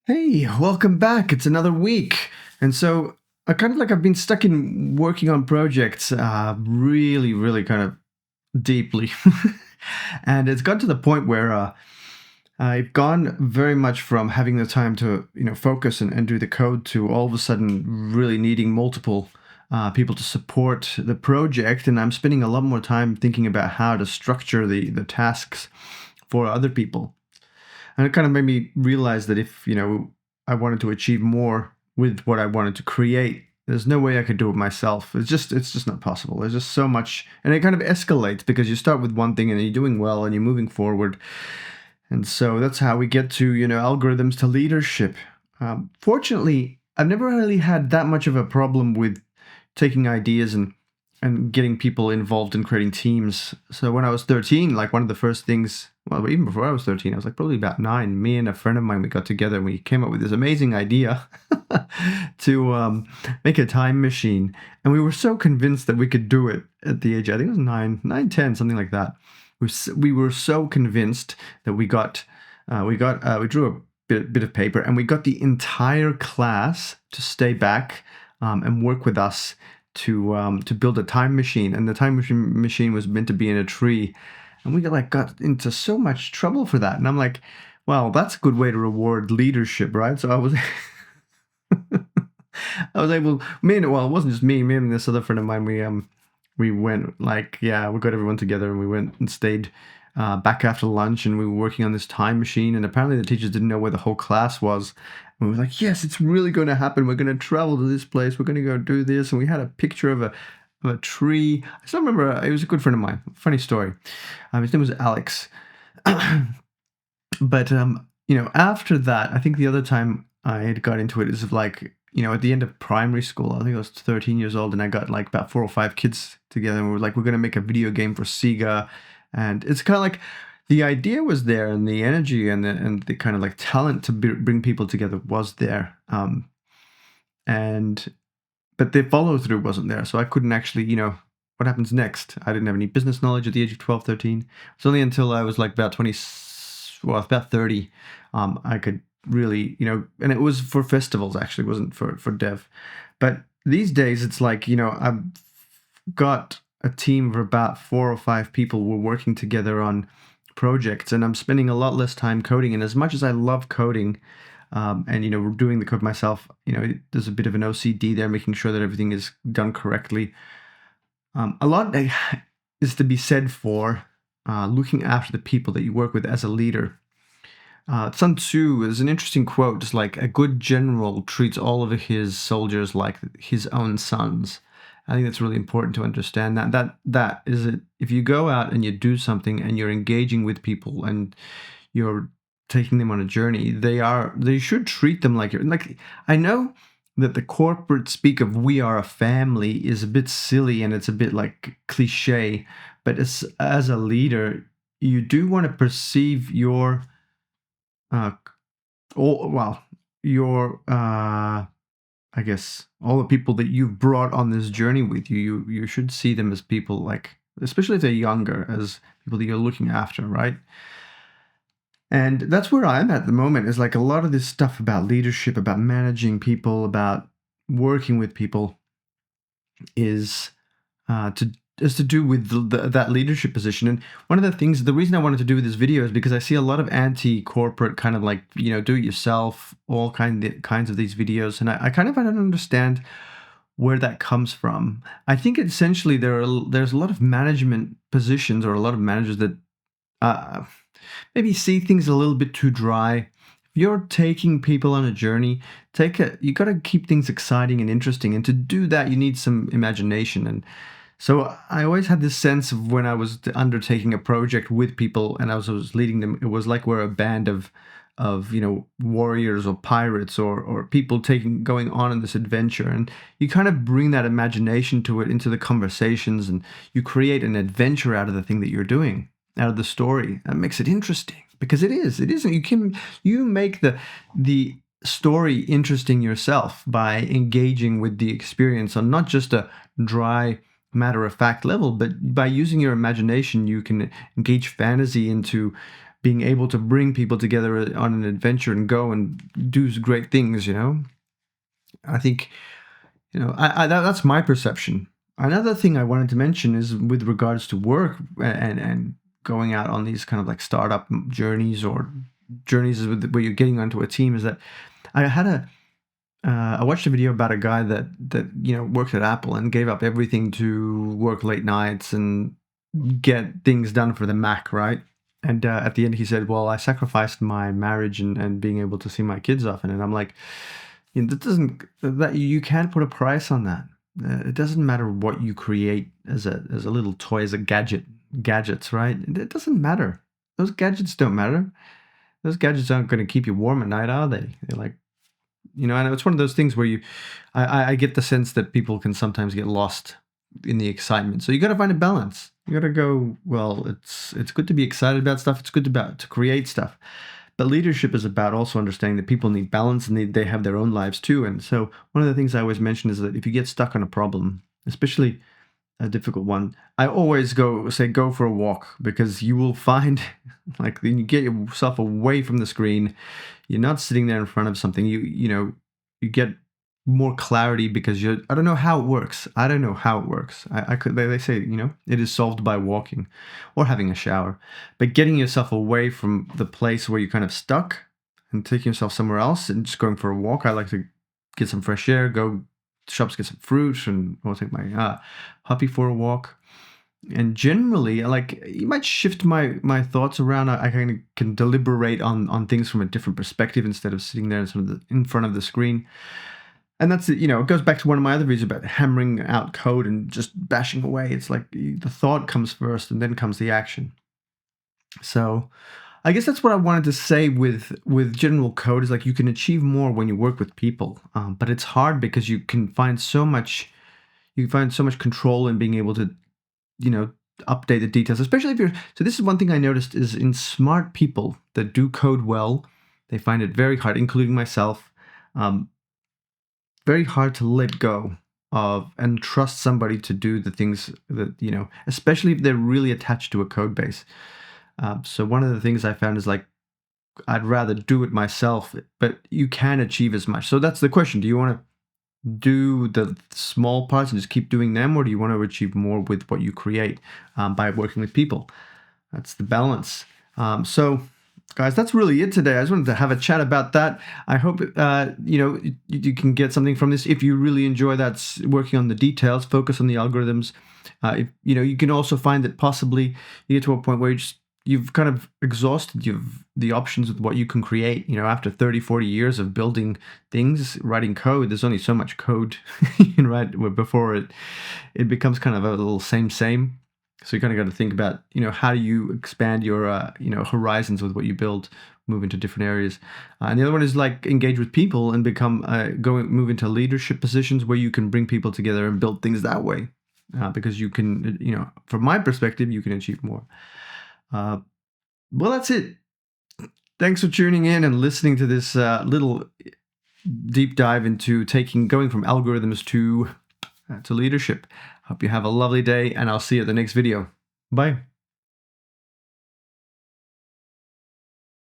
Hey, welcome back. It's another week. And so I've been stuck in working on projects really kind of deeply. And it's got to the point where I've gone very much from having the time to, focus and do the code to all of a sudden really needing multiple people to support the project. And I'm spending a lot more time thinking about how to structure the tasks for other people. And it kind of made me realize that if, I wanted to achieve more with what I wanted to create, there's no way I could do it myself. It's just not possible. There's just so much, and it kind of escalates because you start with one thing and you're doing well and you're moving forward. And so that's how we get to, algorithms to leadership. Fortunately, I've never really had that much of a problem with taking ideas and getting people involved in creating teams. So when I was 13, like one of the first things, well, even before I was 13, I was like probably about 9, me and a friend of mine, we got together and we came up with this amazing idea to make a time machine. And we were so convinced that we could do it at the age, I think it was 9, 10, something like that. We were so convinced that we drew a bit of paper and we got the entire class to stay back and work with us to build a time machine. And the time machine was meant to be in a tree. And we got into so much trouble for that. And I'm like, well, that's a good way to reward leadership, right? So I was I was able, it wasn't just me and this other friend of mine, we went we got everyone together and we went and stayed back after lunch and we were working on this time machine. And apparently the teachers didn't know where the whole class was. And we were like, yes, it's really going to happen. We're going to travel to this place. We're going to go do this. And we had a picture of a tree. I still remember, it was a good friend of mine. Funny story. His name was Alex. But, after that, I think the other time I had got into it is at the end of primary school. I think I was 13 years old and I got like about 4 or 5 kids together and we were like, we're going to make a video game for Sega. And it's kind of like the idea was there and the energy and the kind of like talent to bring people together was there. But the follow through wasn't there. So I couldn't actually, what happens next? I didn't have any business knowledge at the age of 12, 13. It's only until I was like about 20, well, about 30, I could really, and it was for festivals actually, it wasn't for dev. But these days it's like, I've got a team of about 4 or 5 people. We're working together on projects and I'm spending a lot less time coding. And as much as I love coding, and doing the code myself, there's a bit of an OCD there, making sure that everything is done correctly. A lot is to be said for looking after the people that you work with as a leader. Sun Tzu is an interesting quote, just like a good general treats all of his soldiers like his own sons. I think that's really important to understand that is it. If you go out and you do something and you're engaging with people and you're taking them on a journey, they should treat them like I know that the corporate speak of we are a family is a bit silly and it's a bit like cliche, but as a leader, you do want to perceive your your I guess all the people that you've brought on this journey with you, you should see them as people, like, especially if they're younger, as people that you're looking after, right? And that's where I'm at the moment, is like a lot of this stuff about leadership, about managing people, about working with people is to do with that leadership position. And one of the things, the reason I wanted to do this video is because I see a lot of anti-corporate kind of like, do it yourself, all kinds of these videos. And I kind of don't understand where that comes from. I think essentially there's a lot of management positions or a lot of managers that maybe see things a little bit too dry. If you're taking people on a journey, you got to keep things exciting and interesting. And to do that, you need some imagination. And so I always had this sense of when I was undertaking a project with people and I was leading them, it was like we're a band of warriors or pirates or people going on in this adventure. And you kind of bring that imagination to it into the conversations and you create an adventure out of the thing that you're doing, out of the story. That makes it interesting because it isn't. You make the story interesting yourself by engaging with the experience on not just a dry matter-of-fact level, but by using your imagination, you can engage fantasy into being able to bring people together on an adventure and go and do great things. I think, that's my perception. Another thing I wanted to mention is with regards to work and going out on these kind of like startup journeys or journeys where you're getting onto a team, is that I watched a video about a guy that worked at Apple and gave up everything to work late nights and get things done for the Mac, right? And at the end, he said, "Well, I sacrificed my marriage and being able to see my kids often." And I'm like, that you can't put a price on that. It doesn't matter what you create as a little toy, as a gadgets, right? It doesn't matter. Those gadgets don't matter. Those gadgets aren't going to keep you warm at night, are they? They're like, and it's one of those things where I get the sense that people can sometimes get lost in the excitement. So you got to find a balance. You got to go, well, it's good to be excited about stuff. It's good to create stuff. But leadership is about also understanding that people need balance and they have their own lives too. And so one of the things I always mention is that if you get stuck on a problem, especially a difficult one, I always go for a walk, because you will find, like, when you get yourself away from the screen, you're not sitting there in front of something. You get more clarity, because I don't know how it works. They say, it is solved by walking or having a shower, but getting yourself away from the place where you're kind of stuck and taking yourself somewhere else and just going for a walk. I like to get some fresh air, go to shops, get some fruit, and I'll take my puppy for a walk. And generally, like, you might shift my thoughts around. I kind of can deliberate on things from a different perspective instead of sitting there in front of the screen. And that's it. It goes back to one of my other videos about hammering out code and just bashing away. It's like the thought comes first and then comes the action. So I guess that's what I wanted to say with general code, is like, you can achieve more when you work with people, but it's hard because you find so much control in being able to, update the details, especially if so this is one thing I noticed, is in smart people that do code well, they find it very hard, including myself, very hard to let go of and trust somebody to do the things that, especially if they're really attached to a code base. So one of the things I found is, like, I'd rather do it myself, but you can achieve as much. So that's the question. Do you want to do the small parts and just keep doing them, or do you want to achieve more with what you create by working with people? That's the balance. So guys, that's really it today. I just wanted to have a chat about that. I hope you can get something from this. If you really enjoy that, working on the details, focus on the algorithms. You can also find that possibly you get to a point where you've kind of exhausted the options of what you can create. After 30, 40 years of building things, writing code, there's only so much code you can write before it becomes kind of a little same. So you kind of got to think about, how do you expand your, horizons with what you build, move into different areas. And the other one is, like, engage with people and move into leadership positions where you can bring people together and build things that way. Because you can, from my perspective, you can achieve more. Well, that's it. Thanks for tuning in and listening to this little deep dive into going from algorithms to leadership. Hope you have a lovely day, and I'll see you at the next video. Bye.